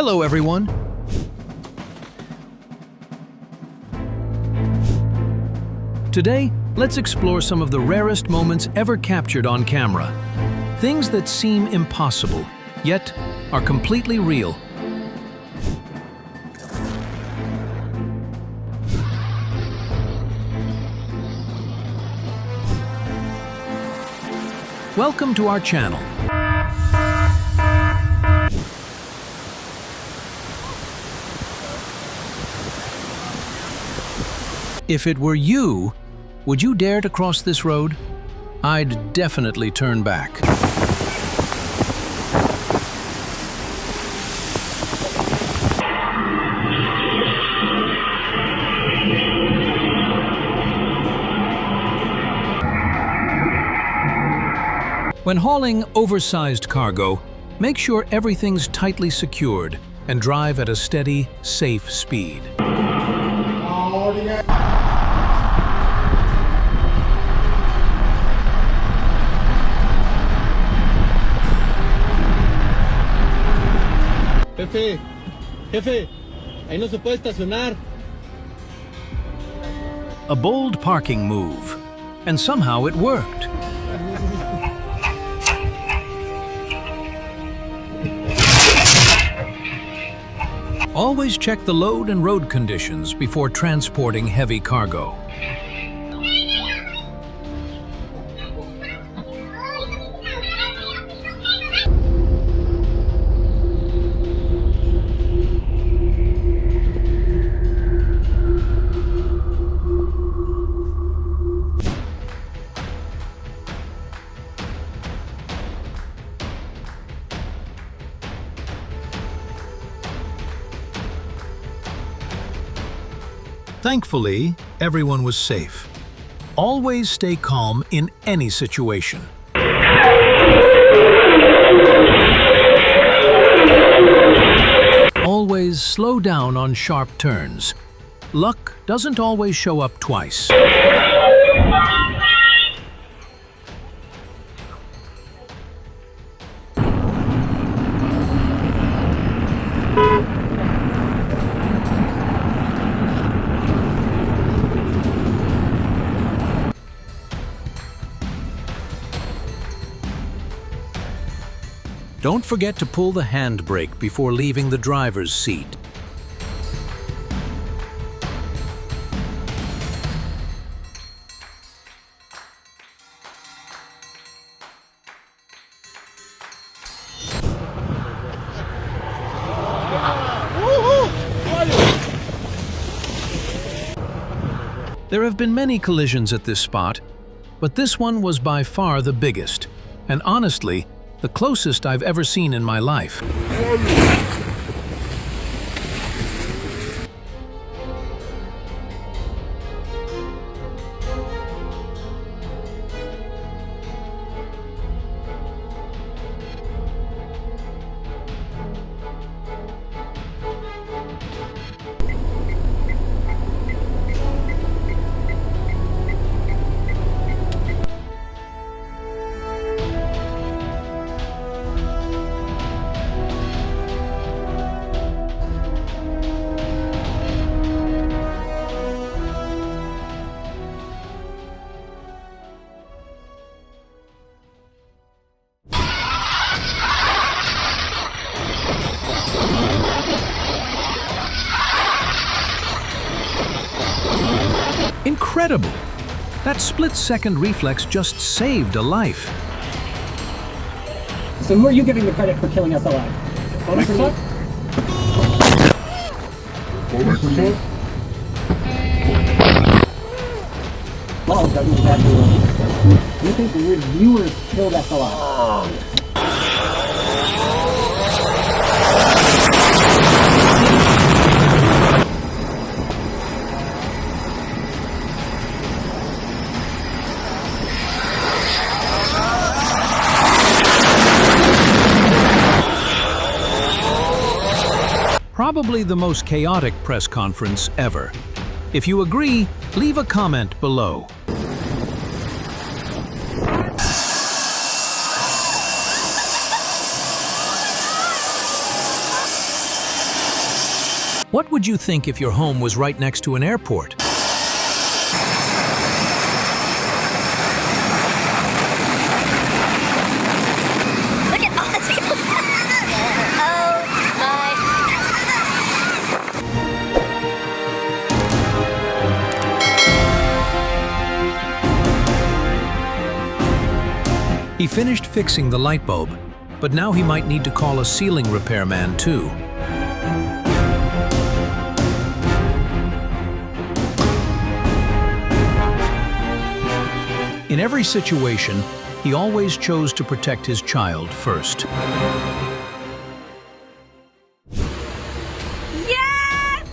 Hello, everyone. Today, let's explore some of the rarest moments ever captured on camera. Things that seem impossible, yet are completely real. Welcome to our channel. If it were you, would you dare to cross this road? I'd definitely turn back. When hauling oversized cargo, make sure everything's tightly secured and drive at a steady, safe speed. Jefe, ahí no se puede estacionar. A bold parking move, and somehow it worked. Always check the load and road conditions before transporting heavy cargo. Thankfully, everyone was safe. Always stay calm in any situation. Always slow down on sharp turns. Luck doesn't always show up twice. Don't forget to pull the handbrake before leaving the driver's seat. There have been many collisions at this spot, but this one was by far the biggest, and honestly, the closest I've ever seen in my life. Incredible! That split-second reflex just saved a life. So who are you giving the credit for killing us alive? Microsoft? Microsoft? Well, that was exactly what you think the reviewers killed us alive? Probably the most chaotic press conference ever. If you agree, leave a comment below. would you think if your home was right next to an airport? Look at all the people. Oh my. He finished fixing the light bulb, but now he might need to call a ceiling repairman too. In every situation, he always chose to protect his child first. Yes!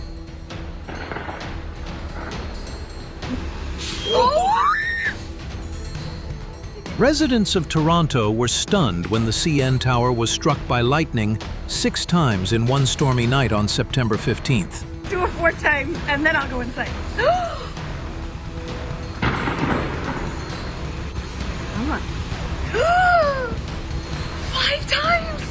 Residents of Toronto were stunned when the CN Tower was struck by lightning 6 times in one stormy night on September 15th. Do it 4 times and then I'll go inside. Come on. 5 times!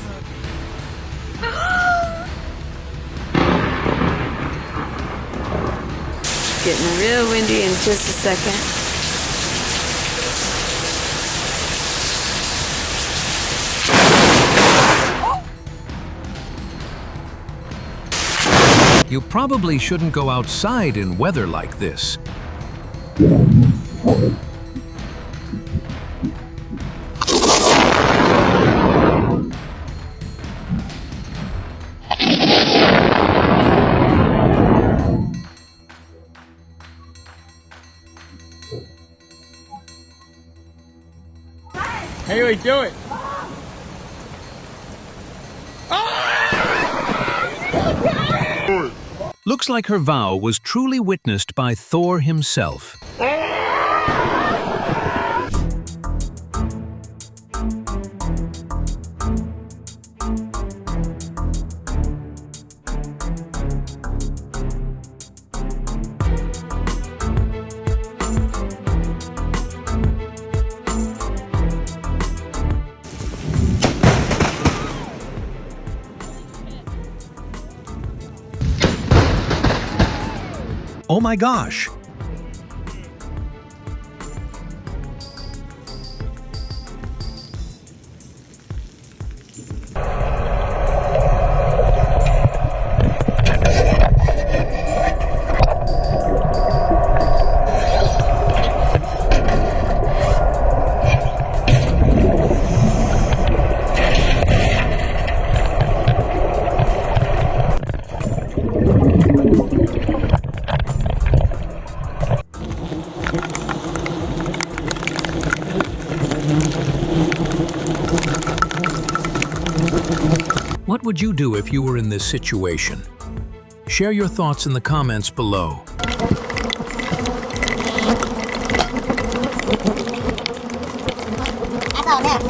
Getting real windy in just a second. You probably shouldn't go outside in weather like this. Haley, do it. Looks like her vow was truly witnessed by Thor himself. Oh my gosh! What would you do if you were in this situation? Share your thoughts in the comments below. That's all there.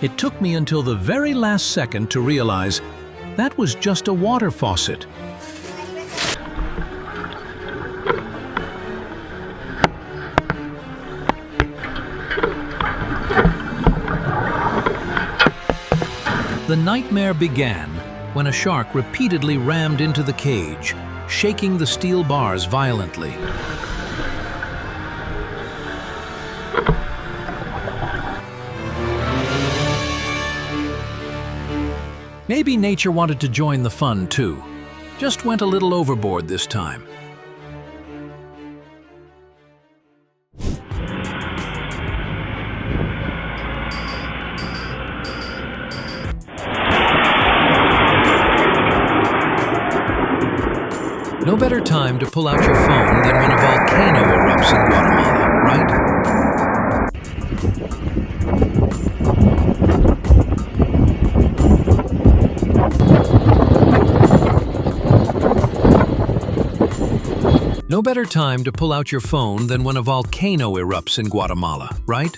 It took me until the very last second to realize that was just a water faucet. The nightmare began when a shark repeatedly rammed into the cage, shaking the steel bars violently. Maybe nature wanted to join the fun too. Just went a little overboard this time. No better time to pull out your phone than when a volcano erupts in Guatemala, right? No better time to pull out your phone than when a volcano erupts in Guatemala, right?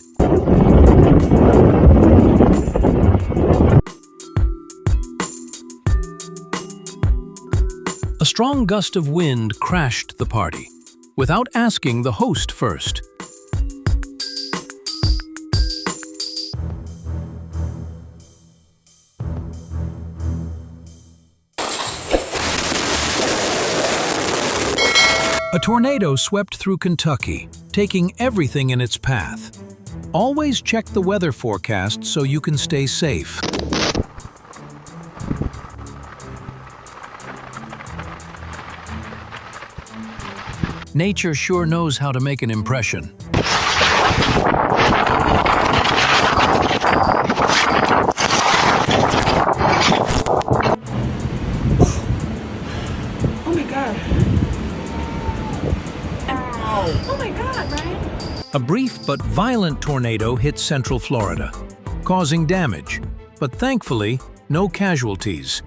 A strong gust of wind crashed the party, without asking the host first. A tornado swept through Kentucky, taking everything in its path. Always check the weather forecast so you can stay safe. Nature sure knows how to make an impression. Oh my god. Oh my god, Ryan. A brief but violent tornado hit central Florida, causing damage, but thankfully, no casualties.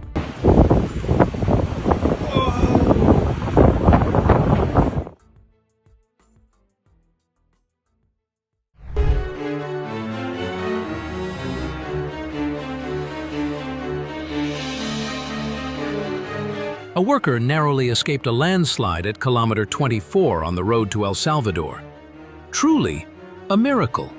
A worker narrowly escaped a landslide at kilometer 24 on the road to El Salvador. Truly, a miracle.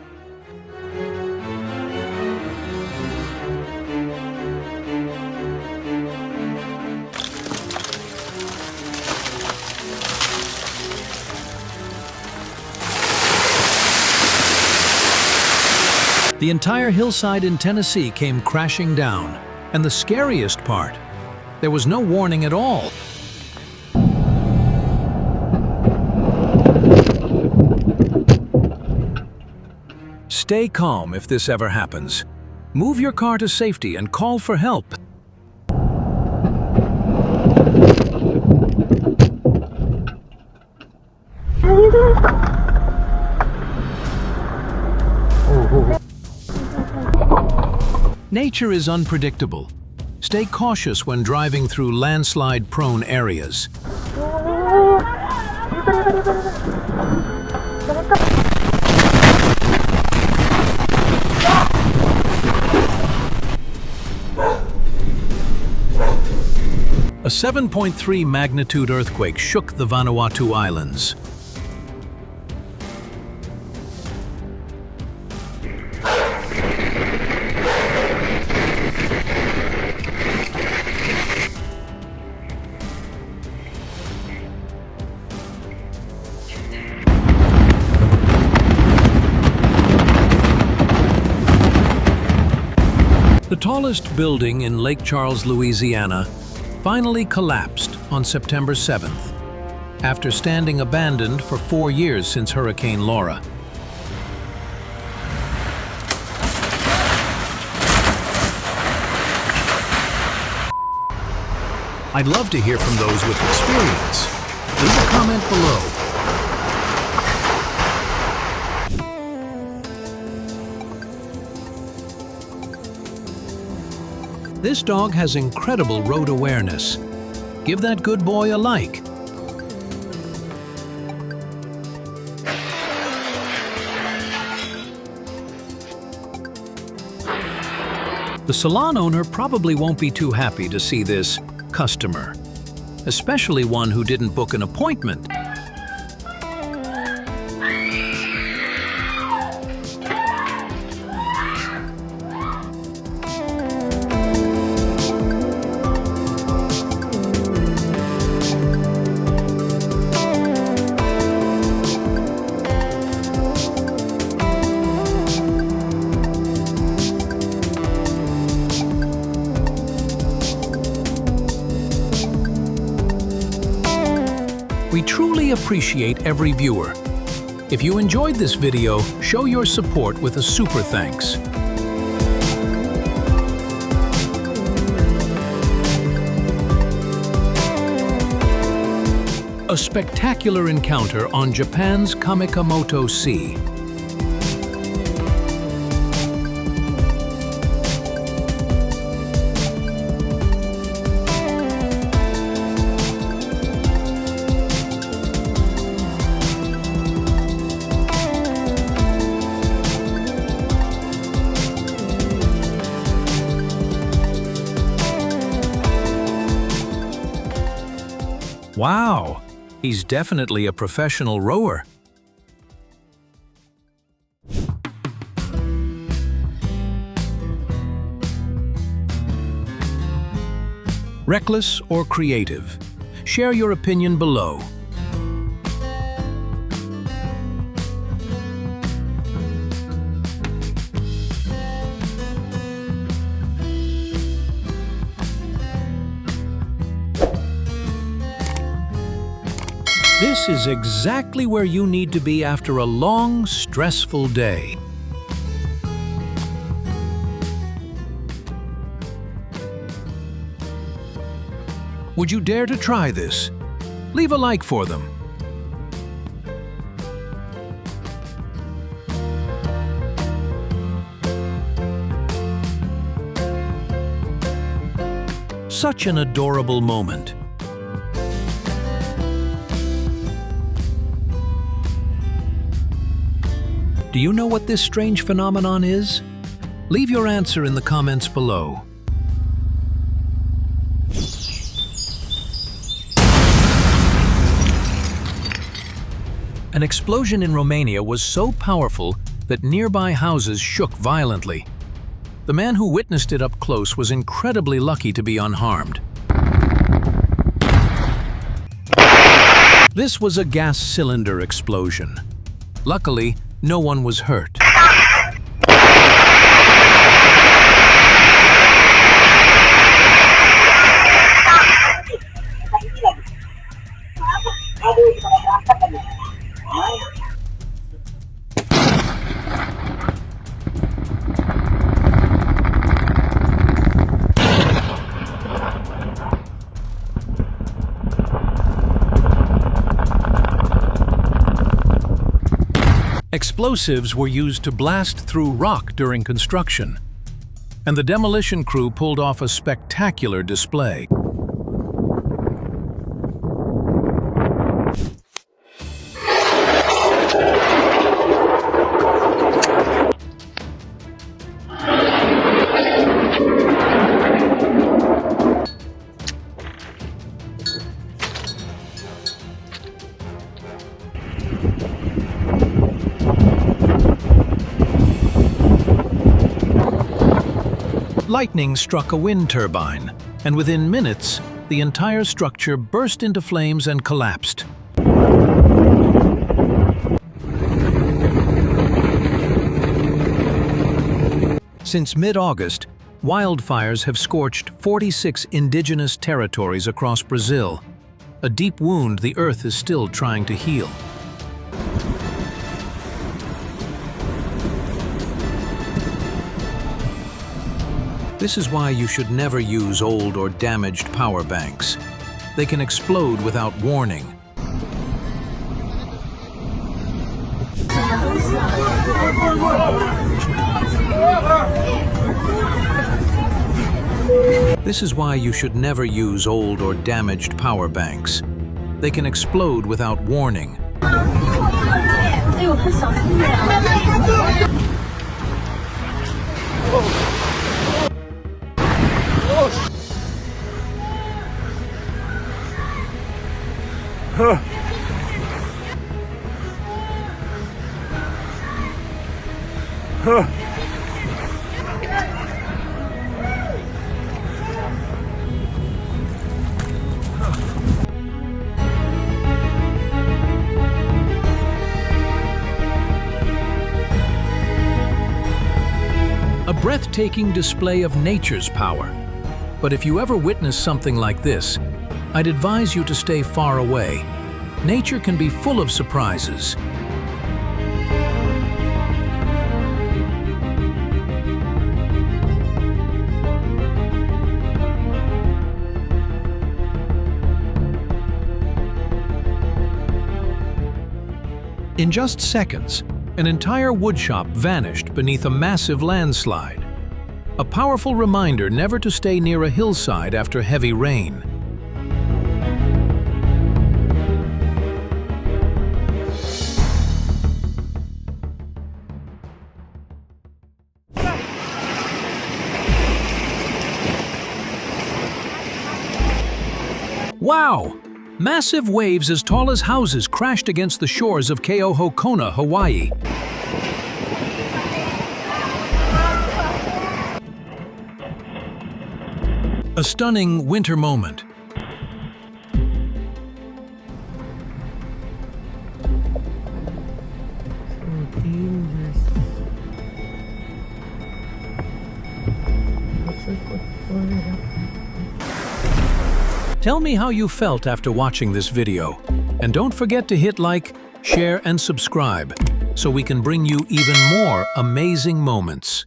The entire hillside in Tennessee came crashing down, and the scariest part, there was no warning at all. Stay calm if this ever happens. Move your car to safety and call for help. Nature is unpredictable. Stay cautious when driving through landslide-prone areas. A 7.3 magnitude earthquake shook the Vanuatu Islands. The tallest building in Lake Charles, Louisiana, finally collapsed on September 7th, after standing abandoned for 4 years since Hurricane Laura. I'd love to hear from those with experience. Leave a comment below. This dog has incredible road awareness. Give that good boy a like. The salon owner probably won't be too happy to see this customer, especially one who didn't book an appointment. We truly appreciate every viewer. If you enjoyed this video, show your support with a super thanks. A spectacular encounter on Japan's Kamikamoto Sea. Wow, he's definitely a professional rower. Reckless or creative? Share your opinion below. This is exactly where you need to be after a long, stressful day. Would you dare to try this? Leave a like for them. Such an adorable moment. Do you know what this strange phenomenon is? Leave your answer in the comments below. An explosion in Romania was so powerful that nearby houses shook violently. The man who witnessed it up close was incredibly lucky to be unharmed. This was a gas cylinder explosion. Luckily, no one was hurt. Explosives were used to blast through rock during construction, and the demolition crew pulled off a spectacular display. Lightning struck a wind turbine, and within minutes, the entire structure burst into flames and collapsed. Since mid-August, wildfires have scorched 46 indigenous territories across Brazil, a deep wound the Earth is still trying to heal. This is why you should never use old or damaged power banks. They can explode without warning. This is why you should never use old or damaged power banks. They can explode without warning. A breathtaking display of nature's power. But if you ever witness something like this, I'd advise you to stay far away. Nature can be full of surprises. In just seconds, an entire woodshop vanished beneath a massive landslide. A powerful reminder never to stay near a hillside after heavy rain. Wow! Massive waves as tall as houses crashed against the shores of Keohokona, Hawaii. A stunning winter moment. Tell me how you felt after watching this video. And don't forget to hit like, share, and subscribe so we can bring you even more amazing moments.